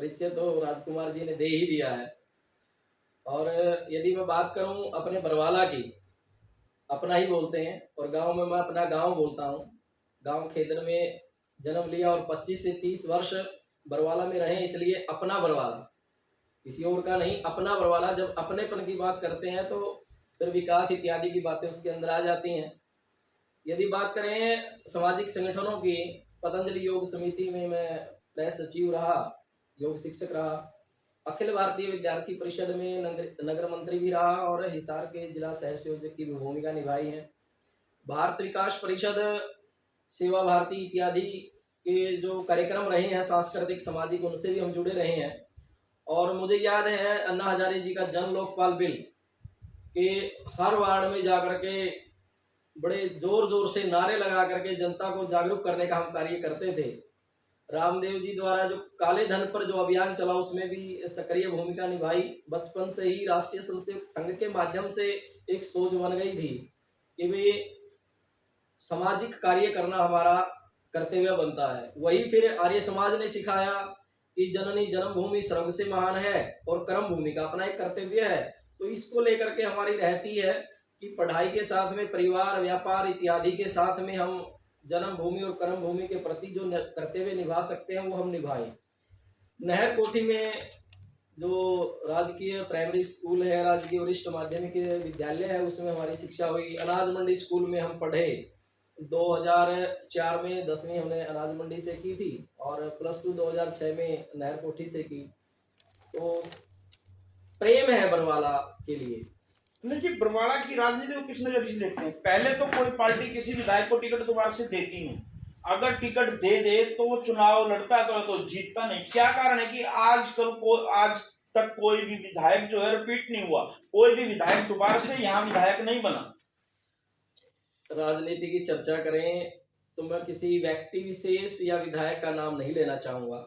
परिचय तो राजकुमार जी ने दे ही दिया है। और यदि मैं बात करूं अपने बरवाला की, अपना ही बोलते हैं, और गांव में मैं अपना गांव बोलता हूं। गांव खेदर में जन्म लिया और 25 से 30 वर्ष बरवाला में रहे, इसलिए अपना बरवाला, किसी और का नहीं, अपना बरवाला। जब अपनेपन की बात करते हैं तो फिर विकास इत्यादि की बातें उसके अंदर आ जाती हैं। यदि बात करें सामाजिक संगठनों की, पतंजलि योग समिति में मैं प्रदेश सचिव रहा, योग शिक्षक रहा, अखिल भारतीय विद्यार्थी परिषद में नगर मंत्री भी रहा और हिसार के जिला सह संयोजक की भी भूमिका निभाई है। भारत विकास परिषद, सेवा भारती इत्यादि के जो कार्यक्रम रहे हैं सांस्कृतिक सामाजिक, उनसे भी हम जुड़े रहे हैं। और मुझे याद है अन्ना हजारे जी का जन लोकपाल बिल के हर वार्ड में जाकर के बड़े जोर जोर से नारे लगा करके जनता को जागरूक करने का हम कार्य करते थे। रामदेव जी द्वारा जो काले धन पर जो अभियान चला उसमें भी सक्रिय भूमिका निभाई। बचपन से ही राष्ट्रीय स्वयंसेवक संघ के माध्यम से एक सोच बन गई थी कि वे सामाजिक कार्य करना हमारा कर्तव्य बनता है। वही फिर आर्य समाज ने सिखाया कि जननी जन्मभूमि स्वर्ग से महान है और कर्म भूमि का अपना एक कर्तव्य है। तो इसको लेकर के हमारी रहती है कि पढ़ाई के साथ में परिवार, व्यापार इत्यादि के साथ में हम जन्मभूमि और कर्म भूमि के प्रति जो कर्तव्य निभा सकते हैं वो हम निभाएं। नहर कोठी में जो राजकीय प्राइमरी स्कूल है, राजकीय वरिष्ठ माध्यमिक विद्यालय है, उसमें हमारी शिक्षा हुई। अनाज मंडी स्कूल में हम पढ़े। 2004 में 10वीं हमने अनाज मंडी से की थी और +2 2006 में नहर कोठी से की। तो प्रेम है बरवाला के लिए। नहीं जी, बरवाड़ा की राजनीति को किस नजर से देखते हैं? पहले तो कोई पार्टी किसी विधायक को टिकट दोबारा से देती नहीं, अगर टिकट दे दे तो वो चुनाव लड़ता है तो जीतता नहीं। क्या कारण है कि आज तक कोई भी विधायक जो है रिपीट नहीं हुआ, कोई भी विधायक दोबारा से यहाँ विधायक नहीं बना? राजनीति की चर्चा करें तो मैं किसी व्यक्ति विशेष या विधायक का नाम नहीं लेना चाहूंगा,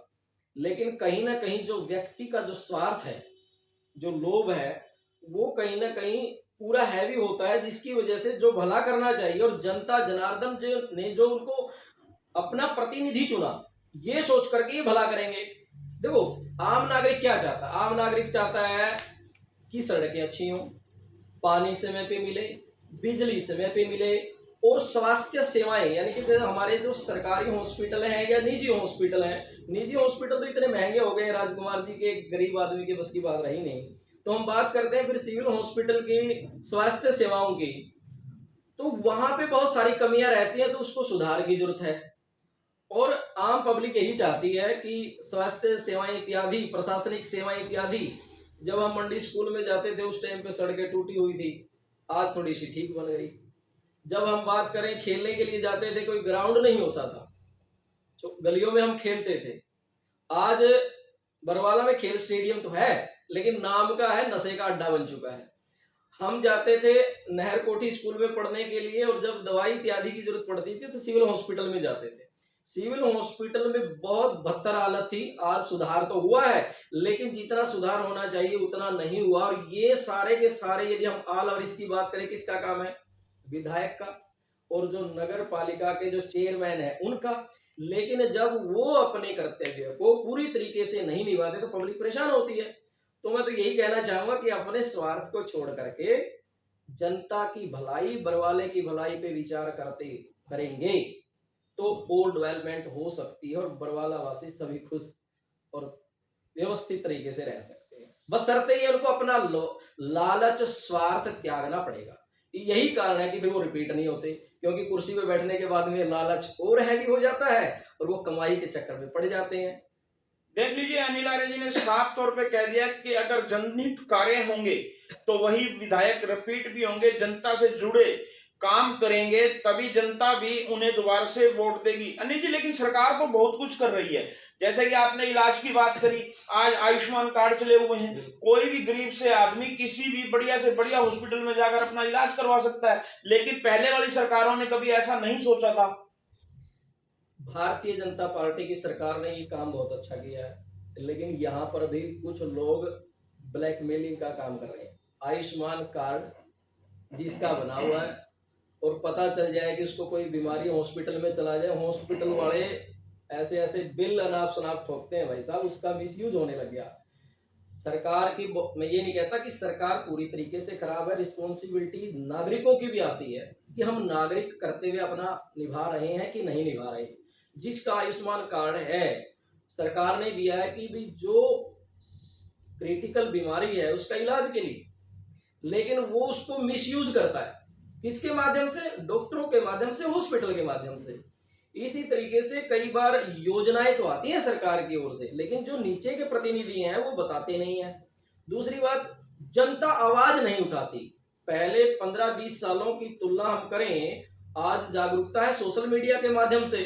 लेकिन कहीं ना कहीं जो व्यक्ति का जो स्वार्थ है, जो लोभ है, वो कहीं ना कहीं पूरा हैवी होता है, जिसकी वजह से जो भला करना चाहिए और जनता जनार्दन ने जो उनको अपना प्रतिनिधि चुना, ये सोच करके ये भला करेंगे। देखो, आम नागरिक क्या चाहता है? आम नागरिक चाहता है कि सड़कें अच्छी हों, पानी समय पे मिले, बिजली समय पे मिले, और स्वास्थ्य सेवाएं, यानी कि जैसे हमारे जो सरकारी हॉस्पिटल हैं या निजी हॉस्पिटल हैं, निजी हॉस्पिटल तो इतने महंगे हो गए राजकुमार जी के, गरीब आदमी के बस की बात रही नहीं। तो हम बात करते हैं फिर सिविल हॉस्पिटल की, स्वास्थ्य सेवाओं की, तो वहां पे बहुत सारी कमियां रहती हैं, तो उसको सुधार की जरूरत है। और आम पब्लिक यही चाहती है कि स्वास्थ्य सेवाएं इत्यादि, प्रशासनिक सेवाएं इत्यादि, जब हम मंडी स्कूल में जाते थे उस टाइम पे सड़कें टूटी हुई थी, आज थोड़ी सी ठीक बन गई। जब हम बात करें खेलने के लिए जाते थे, कोई ग्राउंड नहीं होता था, जो गलियों में हम खेलते थे। आज बरवाला में खेल स्टेडियम तो है, लेकिन नाम का है, नशे का अड्डा बन चुका है। हम जाते थे नहर कोठी स्कूल में पढ़ने के लिए, और जब दवाई इत्यादि की जरूरत पड़ती थी तो सिविल हॉस्पिटल में जाते थे। सिविल हॉस्पिटल में बहुत बदतर हालत थी। आज सुधार तो हुआ है, लेकिन जितना सुधार होना चाहिए उतना नहीं हुआ। और ये सारे के सारे, यदि हम ऑल ओवर इसकी बात करें, किसका काम है? विधायक का और जो नगर पालिका के जो चेयरमैन है उनका। लेकिन जब वो अपने कर्तव्य को पूरी तरीके से नहीं निभाते तो पब्लिक परेशान होती है। तो मैं तो यही कहना चाहूंगा कि अपने स्वार्थ को छोड़ करके जनता की भलाई, बरवाले की भलाई पे विचार करते करेंगे तो और डेवलपमेंट हो सकती है और बरवाला वासी सभी खुश और व्यवस्थित तरीके से रह सकते हैं। बस शर्ते ये उनको अपना लालच, स्वार्थ त्यागना पड़ेगा। यही कारण है कि फिर वो रिपीट नहीं होते, क्योंकि कुर्सी पे बैठने के बाद में लालच और हैवी हो जाता है और वो कमाई के चक्कर में पड़ जाते हैं। देख लीजिए, अनिल आर्य जी ने साफ तौर पे कह दिया कि अगर जनहित कार्य होंगे तो वही विधायक रिपीट भी होंगे, जनता से जुड़े काम करेंगे, तभी जनता भी उन्हें दोबारा से वोट देगी। अनिल जी, लेकिन सरकार तो बहुत कुछ कर रही है, जैसे कि आपने इलाज की बात करी, आज आयुष्मान कार्ड चले हुए हैं, कोई भी गरीब से आदमी किसी भी बढ़िया से बढ़िया हॉस्पिटल में जाकर अपना इलाज करवा सकता है। लेकिन पहले वाली सरकारों ने कभी ऐसा नहीं सोचा था। भारतीय जनता पार्टी की सरकार ने ये काम बहुत अच्छा किया है, लेकिन यहाँ पर भी कुछ लोग ब्लैकमेलिंग का काम कर रहे हैं। आयुष्मान कार्ड जिसका बना हुआ है और पता चल जाए कि उसको कोई बीमारी, हॉस्पिटल में चला जाए, हॉस्पिटल वाले ऐसे ऐसे बिल अनाप शनाप ठोकते हैं भाई साहब, उसका मिसयूज होने लग गया। सरकार की मैं ये नहीं कहता कि सरकार पूरी तरीके से खराब है, रिस्पॉन्सिबिलिटी नागरिकों की भी आती है कि हम नागरिक कर्तव्य अपना निभा रहे हैं कि नहीं निभा रहे। जिसका आयुष्मान कार्ड है, सरकार ने दिया है कि भाई जो क्रिटिकल बीमारी है उसका इलाज के लिए, लेकिन वो उसको मिसयूज करता है। किसके माध्यम से? डॉक्टरों के माध्यम से, हॉस्पिटल के माध्यम से। इसी तरीके से कई बार योजनाएं तो आती हैं सरकार की ओर से, लेकिन जो नीचे के प्रतिनिधि हैं वो बताते नहीं हैं। दूसरी बात, जनता आवाज नहीं उठाती। पहले 15-20 सालों की तुलना हम करें, आज जागरूकता है सोशल मीडिया के माध्यम से।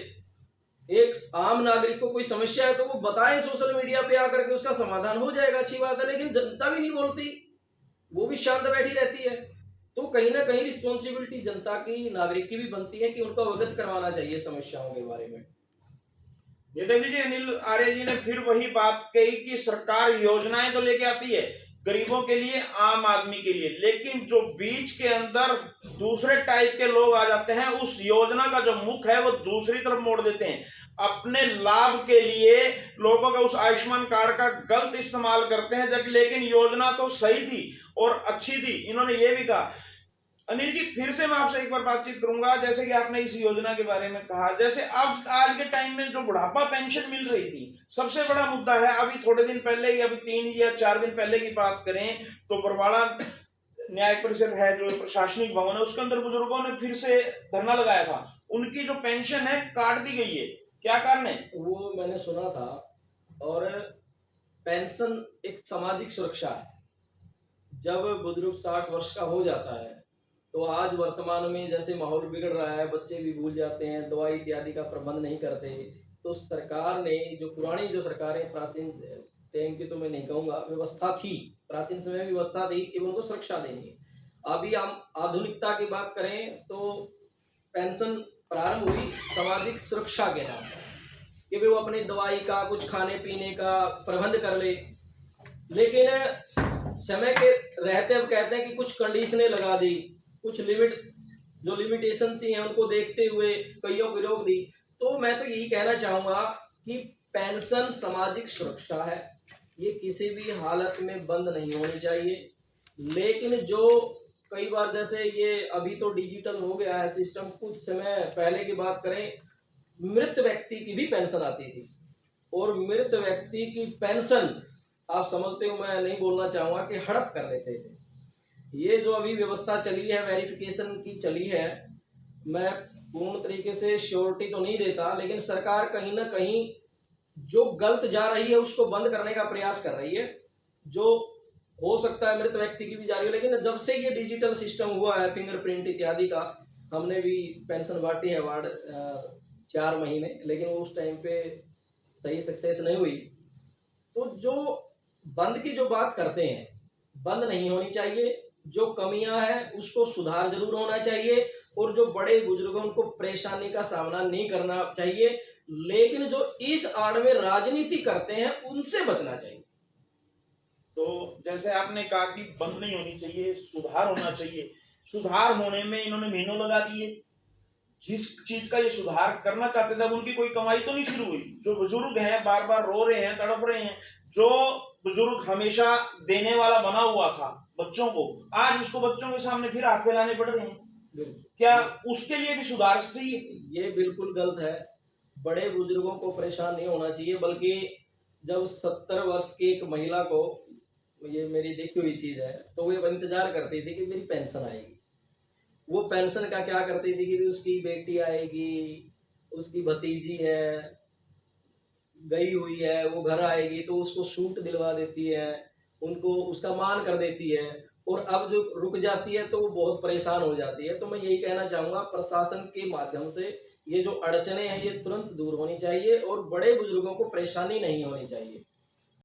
एक आम नागरिक को कोई समस्या है तो वो बताए सोशल मीडिया पे आकर के, उसका समाधान हो जाएगा, अच्छी बात है। लेकिन जनता भी नहीं बोलती, वो भी शांत बैठी रहती है। तो कहीं ना कहीं रिस्पॉन्सिबिलिटी जनता की, नागरिक की भी बनती है कि उनको अवगत करवाना चाहिए समस्याओं के बारे में। ये देख लीजिए, अनिल आर्य जी ने फिर वही बात कही कि सरकार योजनाएं तो लेके आती है गरीबों के लिए, आम आदमी के लिए, लेकिन जो बीच के अंदर दूसरे टाइप के लोग आ जाते हैं, उस योजना का जो मुख है वो दूसरी तरफ मोड़ देते हैं। अपने लाभ के लिए लोगों का उस आयुष्मान कार्ड का गलत इस्तेमाल करते हैं, जबकि लेकिन योजना तो सही थी और अच्छी थी। इन्होंने ये भी कहा। अनिल जी, फिर से मैं आपसे एक बार बातचीत करूंगा, जैसे कि आपने इस योजना के बारे में कहा, जैसे अब आज के टाइम में जो बुढ़ापा पेंशन मिल रही थी, सबसे बड़ा मुद्दा है। अभी थोड़े दिन पहले ही, अभी 3 या 4 दिन पहले की बात करें तो बरवाड़ा न्याय परिषद है, जो प्रशासनिक भवन है, उसके अंदर बुजुर्गों ने फिर से धरना लगाया था। उनकी जो पेंशन है काट दी गई है, क्या कारण है? वो मैंने सुना था। और पेंशन एक सामाजिक सुरक्षा है। जब बुजुर्ग 60 वर्ष का हो जाता है तो आज वर्तमान में जैसे माहौल बिगड़ रहा है, बच्चे भी भूल जाते हैं, दवाई इत्यादि का प्रबंध नहीं करते, तो सरकार ने, जो पुरानी जो सरकारें, प्राचीन टाइम की तो मैं नहीं कहूँगा, व्यवस्था थी, प्राचीन समय में व्यवस्था थी कि उनको सुरक्षा देनी है। अभी हम आधुनिकता की बात करें तो पेंशन प्रारंभ हुई सामाजिक सुरक्षा के नाम पर कि भाई वो अपनी दवाई का, कुछ खाने पीने का प्रबंध कर ले। लेकिन समय के रहते अब कहते हैं कि कुछ कंडीशनें लगा दी, कुछ जो लिमिटेशन सी हैं उनको देखते हुए कईयों को रोक दी। तो मैं तो यही कहना चाहूंगा कि पेंशन सामाजिक सुरक्षा है, ये किसी भी हालत में बंद नहीं होनी चाहिए। लेकिन जो कई बार, जैसे ये अभी तो डिजिटल हो गया है सिस्टम, कुछ समय पहले की बात करें, मृत व्यक्ति की भी पेंशन आती थी। और मृत व्यक्ति की पेंशन, आप समझते हो, मैं नहीं बोलना चाहूंगा कि हड़प कर लेते थे। ये जो अभी व्यवस्था चली है, वेरिफिकेशन की चली है, मैं पूर्ण तरीके से श्योरिटी तो नहीं देता, लेकिन सरकार कहीं ना कहीं जो गलत जा रही है उसको बंद करने का प्रयास कर रही है। जो हो सकता है मृत व्यक्ति की भी जा रही है, लेकिन जब से ये डिजिटल सिस्टम हुआ है, फिंगरप्रिंट इत्यादि का, हमने भी पेंशन बांटी है, वार्ड 4 महीने, लेकिन वो उस टाइम पे सही सक्सेस नहीं हुई। तो जो बंद की जो बात करते हैं, बंद नहीं होनी चाहिए। जो कमियां हैं उसको सुधार जरूर होना चाहिए, और जो बड़े बुजुर्गों उनको परेशानी का सामना नहीं करना चाहिए। लेकिन जो इस आड़ में राजनीति करते हैं उनसे बचना चाहिए। तो जैसे आपने कहा कि बंद नहीं होनी चाहिए, सुधार होना चाहिए। सुधार होने में इन्होंने महीनों लगा दिए। जिस चीज का ये सुधार करना चाहते थे, अब उनकी कोई कमाई तो नहीं शुरू हुई। जो बुजुर्ग हैं बार बार रो रहे हैं, तड़प रहे हैं। जो बुजुर्ग हमेशा देने वाला बना हुआ था बच्चों को, आज उसको बच्चों के सामने फिर हाथ फैलाने पड़ रहे हैं। क्या उसके लिए भी सुधार चाहिए? ये बिल्कुल गलत है। बड़े बुजुर्गों को परेशान नहीं होना चाहिए, बल्कि जब 70 वर्ष की एक महिला को, ये मेरी देखी हुई चीज है, तो वो इंतजार करती थी कि मेरी पेंशन आएगी। वो पेंशन का क्या करती थी कि उसकी बेटी आएगी, उसकी भतीजी है, गई हुई है, वो घर आएगी तो उसको सूट दिलवा देती है, उनको उसका मान कर देती है। और अब जो रुक जाती है तो वो बहुत परेशान हो जाती है। तो मैं यही कहना चाहूँगा, प्रशासन के माध्यम से ये जो अड़चने हैं ये तुरंत दूर होनी चाहिए और बड़े बुजुर्गों को परेशानी नहीं होनी चाहिए।